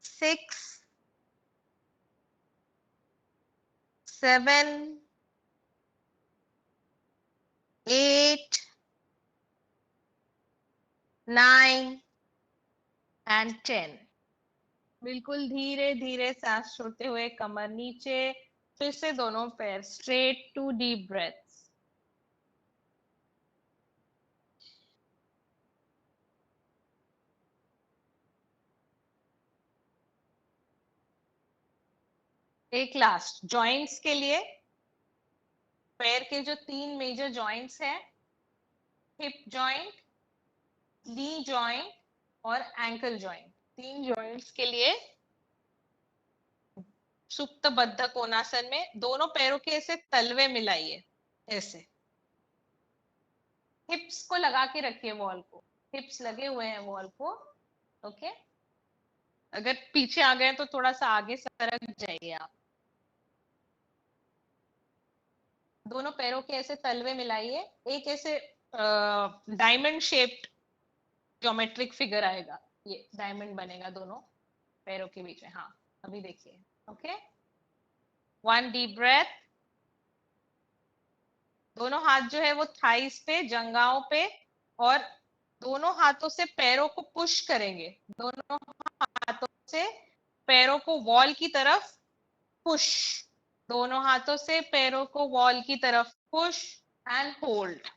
6 7 8 9 एंड 10। बिल्कुल धीरे धीरे सांस छोड़ते हुए कमर नीचे, फिर से दोनों पैर स्ट्रेट। 2 deep breaths. एक लास्ट जॉइंट्स के लिए। पैर के जो 3 मेजर जॉइंट्स हैं, हिप जॉइंट, नी जॉइंट और एंकल जॉइंट, 3 जॉइंट्स के लिए सुप्त बद्ध कोणासन में दोनों पैरों के ऐसे तलवे मिलाइए ऐसे। हिप्स को लगा के रखिए वॉल को, हिप्स लगे हुए हैं वॉल को। ओके। अगर पीछे आ गए तो थोड़ा सा आगे सरक जाइए आप। दोनों पैरों के ऐसे तलवे मिलाइए, एक ऐसे डायमंड शेप्ड ज्योमेट्रिक फिगर आएगा, ये डायमंड बनेगा दोनों पैरों के बीच में। हाँ, अभी देखिए। ओके। 1 deep breath. दोनों हाथ जो है वो थाइस पे, जंघाओं पे, और दोनों हाथों से पैरों को पुश करेंगे। दोनों हाथों से पैरों को वॉल की तरफ पुश। दोनों हाथों से पैरों को वॉल की तरफ push and hold.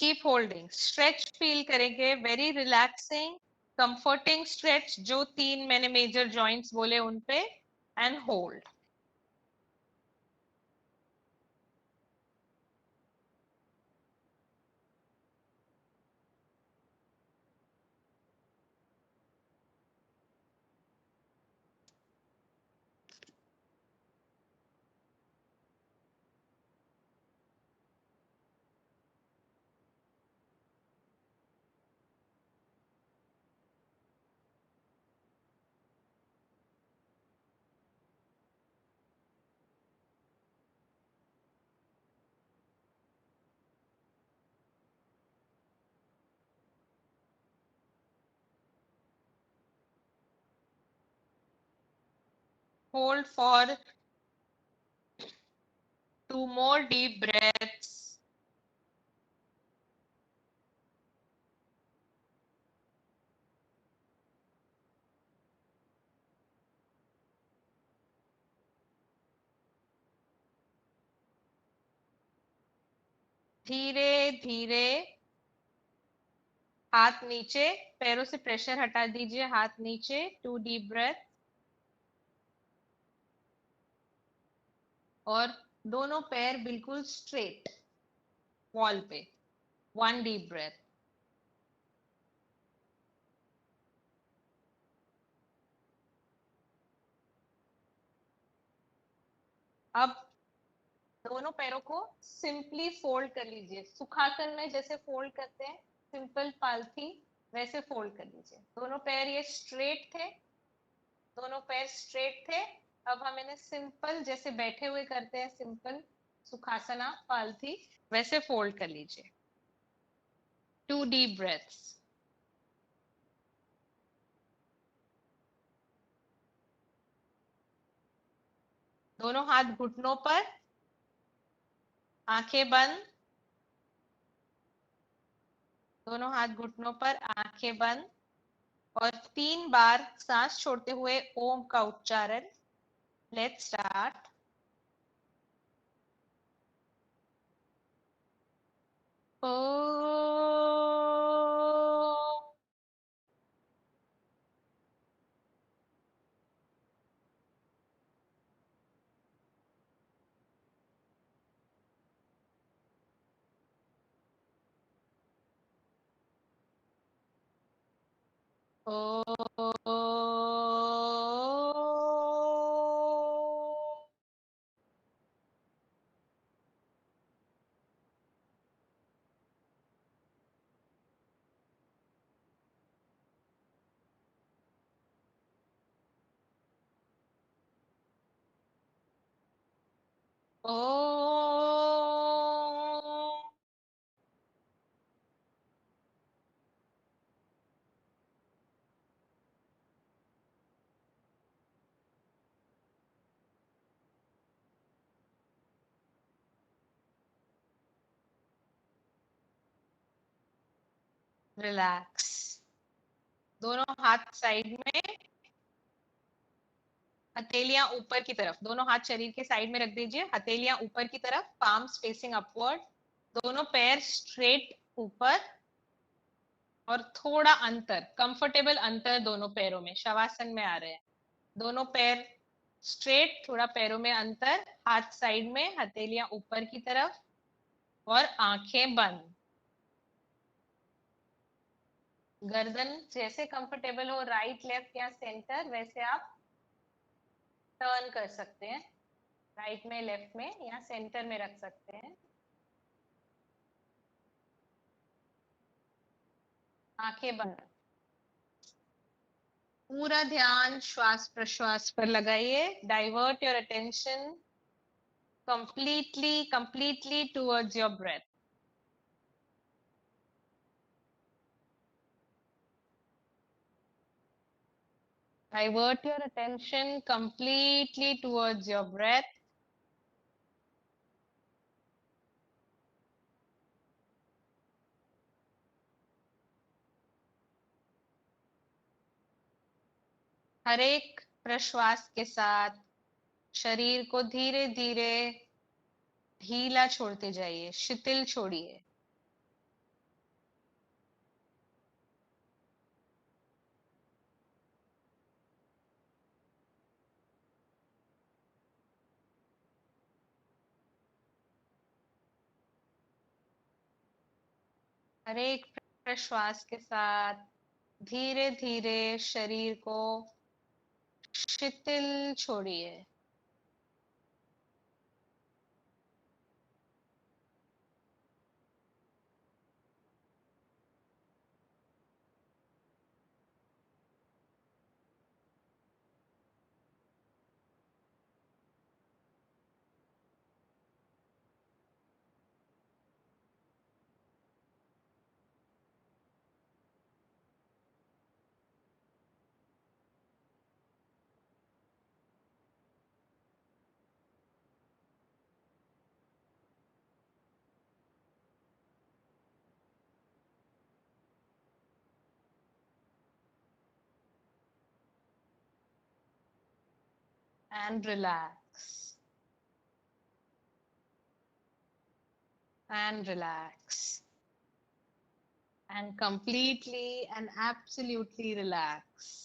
Keep holding. Stretch feel करेंगे, वेरी रिलैक्सिंग कंफर्टिंग स्ट्रेच, जो 3 मैंने मेजर जॉइंट्स बोले उन पे, and hold. Hold for 2 more deep breaths. धीरे धीरे हाथ नीचे, पैरों से प्रेशर हटा दीजिए, हाथ नीचे, 2 deep breath। और दोनों पैर बिल्कुल स्ट्रेट वॉल पे, 1 deep breath। अब दोनों पैरों को सिंपली फोल्ड कर लीजिए, सुखासन में जैसे फोल्ड करते हैं, सिंपल पालथी वैसे फोल्ड कर लीजिए। दोनों पैर ये स्ट्रेट थे, दोनों पैर स्ट्रेट थे। अब हम इन्हें सिंपल जैसे बैठे हुए करते हैं, सिंपल सुखासना पालथी, वैसे फोल्ड कर लीजिए। 2 deep breaths। दोनों हाथ घुटनों पर, आंखें बंद। दोनों हाथ घुटनों पर, आंखें बंद। और 3 बार सांस छोड़ते हुए ओम का उच्चारण। Let's start. ओ। रिलैक्स। दोनों हाथ साइड में, हथेलियां ऊपर की तरफ। दोनों हाथ शरीर के साइड में रख दीजिए, हथेलियां ऊपर की तरफ, पाम्स फेसिंग अपवर्ड। दोनों पैर स्ट्रेट ऊपर, और थोड़ा अंतर, कंफर्टेबल अंतर दोनों पैरों में, शवासन में आ रहे हैं। दोनों पैर स्ट्रेट, थोड़ा पैरों में अंतर, हाथ साइड में, हथेलियां ऊपर की तरफ, और आंखें बंद। गर्दन जैसे कंफर्टेबल हो, राइट लेफ्ट या सेंटर, वैसे आप टर्न कर सकते हैं, राइट में, लेफ्ट में, या सेंटर में रख सकते हैं। आंखें बंद। पूरा ध्यान श्वास प्रश्वास पर लगाइए। Divert your attention completely towards your breath। Divert your attention completely towards your breath। हर एक प्रश्वास के साथ शरीर को धीरे धीरे ढीला छोड़ते जाइए, शिथिल छोड़िए। हर एक प्रश्वास के साथ धीरे धीरे शरीर को शिथिल छोड़िए। and relax. And relax. And completely and absolutely relax.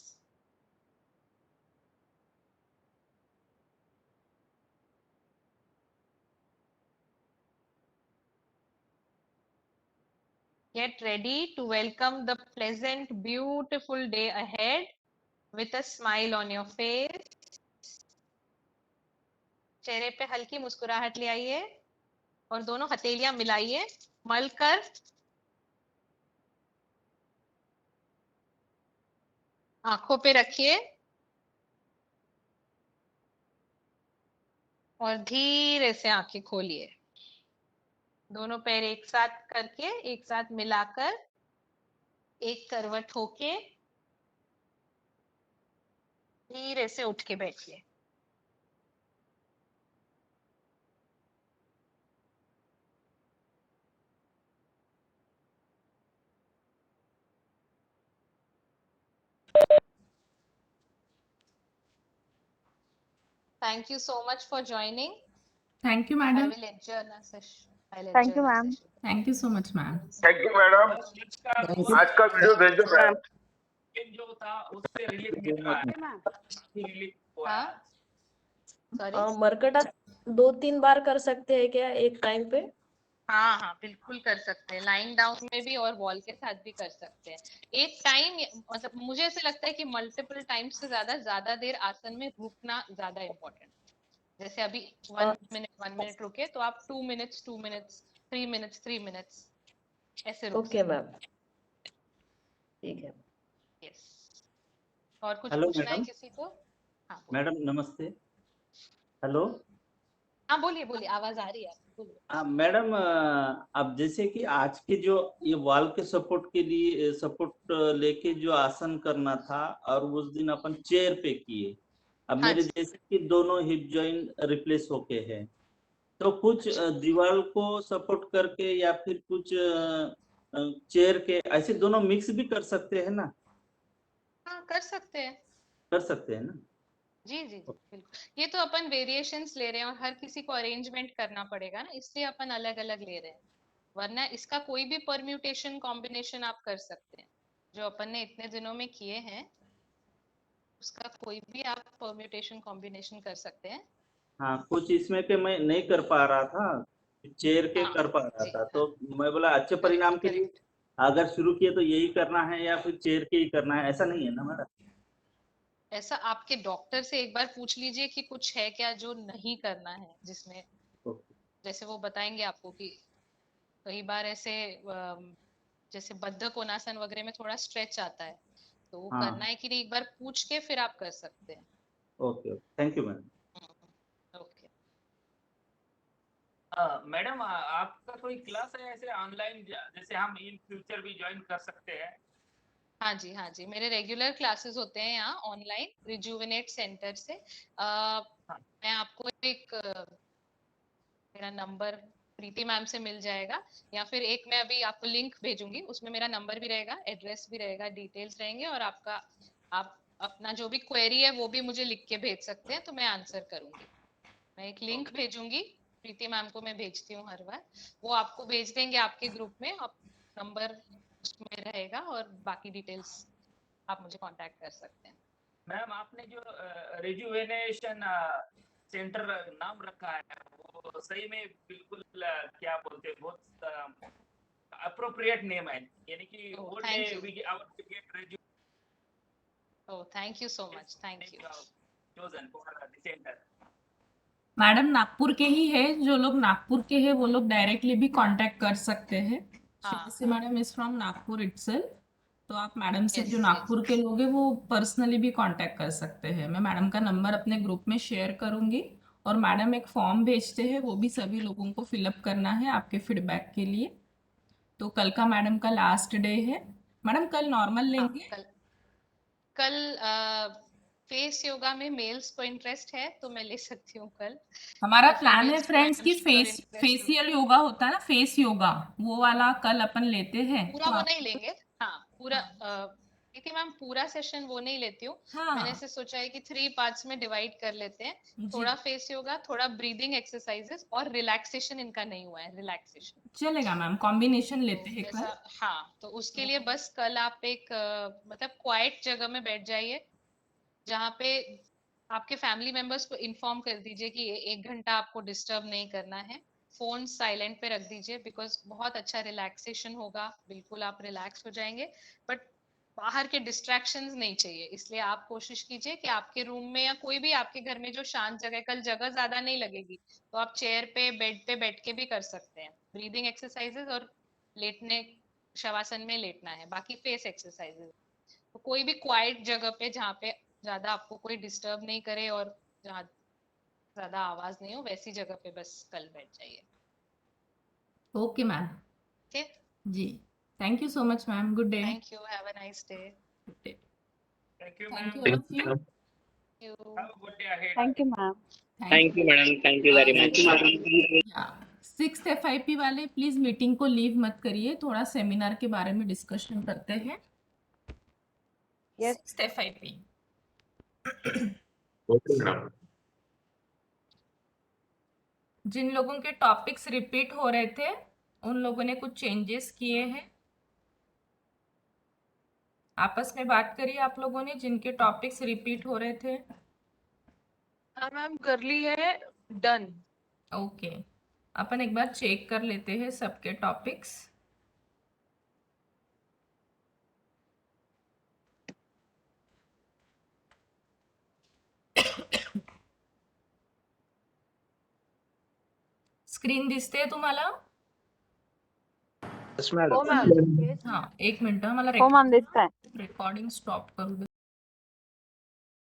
Get ready to welcome the pleasant, beautiful day ahead with a smile on your face. चेहरे पे हल्की मुस्कुराहट ले आइए और दोनों हथेलियां मिलाइए, मलकर आंखों पे रखिए और धीरे से आंखें खोलिए। दोनों पैर एक साथ करके, एक साथ मिलाकर, एक करवट होके धीरे से उठ के बैठिए। Thank you so much for joining. Thank you, I madam. will adjourn our session. Thank you, ma'am. Thank you so much, ma'am. Thank you madam. आज का वीडियो भेजो मैम। जो था उससे रिलेटेड हाँ सॉरी मरकटा 2-3 बार कर सकते हैं क्या एक टाइम पे? हाँ हाँ बिल्कुल कर सकते हैं, लाइंग डाउन में भी और वॉल के साथ भी कर सकते हैं। एक टाइम मतलब मुझे ऐसे लगता है कि मल्टीपल टाइम्स से ज्यादा देर आसन में रुकना ज्यादा इम्पोर्टेंट। जैसे अभी 1 मिनट रुके तो आप 2 मिनट्स 2 मिनट्स 3 मिनट्स 3 मिनट्स ऐसे रुक ओके मैम, ठीक है। यस। और कुछ हेलो पूछना है मैडम। किसी को? हाँ बोलिए। मैडम नमस्ते। हेलो। हाँ बोलिए बोलिए, आवाज आ रही है आपको, बोलिए। मैडम अब जैसे कि आज के जो ये वॉल के सपोर्ट के लिए सपोर्ट लेके जो आसन करना था और उस दिन अपन चेयर पे किए, अब हाँ मेरे जी। जैसे कि दोनों हिप जॉइंट रिप्लेस होके हैं, तो कुछ दीवार को सपोर्ट करके या फिर कुछ चेयर के ऐसे दोनों मिक्स भी कर सकते हैं ना? हाँ कर सकते हैं। कर सकते हैं ना? जी जी जी बिल्कुल। ये तो अपन वेरिएशंस ले रहे हैं और हर किसी को अरेंजमेंट करना पड़ेगा ना, इसलिए अपन अलग अलग ले रहे हैं। वरना इसका कोई भी परम्यूटेशन कॉम्बिनेशन आप कर सकते हैं, जो अपन ने इतने दिनों में किए हैं उसका कोई भी आप परम्यूटेशन कॉम्बिनेशन कर सकते हैं। हाँ, कुछ इसमें के मैं नहीं कर पा रहा था, चेयर के हाँ कर पा रहा जी था, हाँ तो मैं बोला अच्छे परिणाम के लिए करेक्ट। अगर शुरू किए तो यही करना है या फिर चेयर के ही करना है, ऐसा नहीं है ना मैडम? ऐसा आपके डॉक्टर से एक बार पूछ लीजिए कि कुछ है क्या जो नहीं करना है, जिसमें ओके। जैसे वो बताएंगे आपको कि कई बार ऐसे जैसे बद्ध कोणासन वगैरह में थोड़ा स्ट्रेच आता है, तो वो हाँ। करना है कि नहीं एक बार पूछ के फिर आप कर सकते हैं। Okay okay, thank you madam. Okay. Madam आपका कोई क्लास है ऐसे ऑनलाइन जैसे हम इन फ्यूचर भी ज्वाइन कर सकते हैं? हाँ जी मेरे रेगुलर क्लासेस होते हैं यहाँ ऑनलाइन रिजुविनेट सेंटर से। मैं आपको एक मेरा नंबर प्रीति मैम से मिल जाएगा, या फिर एक मैं अभी आपको लिंक भेजूंगी, उसमें मेरा नंबर भी रहेगा, एड्रेस भी रहेगा, डिटेल्स रहेंगे, और आपका आप अपना जो भी क्वेरी है वो भी मुझे लिख के भेज सकते हैं तो मैं आंसर करूंगी। मैं एक लिंक भेजूंगी, प्रीति मैम को मैं भेजती हूँ हर बार, वो आपको भेज देंगे आपके ग्रुप में, आप नंबर उसमें रहेगा और बाकी डिटेल्स आप मुझे कांटेक्ट कर सकते हैं। मैम आपने जो रिजुवेनेशन सेंटर नाम रखा है वो सही में बिल्कुल क्या बोलते हैं, बहुत अप्रोप्रिएट नेम है, यानी कि old day we hour to get रिजु। Oh thank you so much, thank you. Chosen for the centre. Madam Nagpur के ही है, जो लोग नागपुर के हैं वो लोग डायरेक्टली भी कांटेक्ट कर सकते हैं। Shivasi madam is from Nagpur itself, तो आप मैडम से जो नागपुर के लोग हैं वो पर्सनली भी कांटेक्ट कर सकते हैं। मैं मैडम का नंबर अपने ग्रुप में शेयर करूंगी, और मैडम एक फॉर्म भेजते हैं, वो भी सभी लोगों को फिलअप करना है आपके फीडबैक के लिए। तो कल का मैडम का लास्ट डे है। मैडम कल नॉर्मल लेंगे? कल फेस योगा में मेल्स को इंटरेस्ट है तो मैं ले सकती हूँ कल। हमारा प्लान है फ्रेंड्स की फेसियल योगा होता है ना, फेस योगा, वो वाला कल अपन लेते हैं। पूरा वो नहीं लेंगे, हाँ पूरा देखिए मैम पूरा सेशन वो नहीं लेती हूँ, हाँ मैंने ऐसे सोचा है कि 3 पार्ट्स में डिवाइड कर लेते हैं, जी थोड़ा फेस योगा, थोड़ा ब्रीदिंग एक्सरसाइजेस और रिलैक्सेशन इनका नहीं हुआ है, रिलैक्सेशन। चलेगा मैम, कॉम्बिनेशन लेते तो हैं जैसा कल। हाँ, तो उसके लिए बस कल आप एक मतलब क्वाइट जगह में बैठ जाइए, जहाँ पे आपके फैमिली मेंबर्स को इन्फॉर्म कर दीजिए कि 1 घंटा आपको डिस्टर्ब नहीं करना है, फोन साइलेंट पे रख दीजिए, बिकॉज बहुत अच्छा रिलैक्सेशन होगा, बिल्कुल आप रिलैक्स हो जाएंगे, बट बाहर के डिस्ट्रैक्शंस नहीं चाहिए, इसलिए आप कोशिश कीजिए कि आपके रूम में या कोई भी आपके घर में जो शांत जगह, कल जगह ज्यादा नहीं लगेगी तो आप चेयर पे बेड पे बैठ के भी कर सकते हैं ब्रीदिंग एक्सरसाइजेस, और लेटने शवासन में लेटना है, बाकी फेस एक्सरसाइजेस। तो कोई भी क्वाइट जगह पे जहाँ पे ज्यादा आपको कोई डिस्टर्ब नहीं करे और जहाँ ज्यादा आवाज नहीं हो, वैसी जगह पे बस कल बैठ जाइए। Okay ma'am. ओके, जी, thank you so much ma'am, good day. Thank you, have a nice day. Good day. Thank you, thank you ma'am. All of you. You Have a good day ahead. Thank you, ma'am. Thank you madam. Thank you very much. या 6th FIP वाले please meeting को leave मत करिए, थोड़ा seminar के बारे में discussion करते हैं। Yes. 6th FIP Okay, madam. जिन लोगों के टॉपिक्स रिपीट हो रहे थे उन लोगों ने कुछ चेंजेस किए हैं, आपस में बात करिए आप लोगों ने जिनके टॉपिक्स रिपीट हो रहे थे। हाँ मैम कर ली है, डन। ओके, अपन एक बार चेक कर लेते हैं सबके टॉपिक्स। स्क्रीन दिसते तुम्हाला? Yes, madam. हो मॅम. हाँ एक मिनिट, मला हो मॅम, दिसतंय. रेकॉर्डिंग स्टॉप करू दे।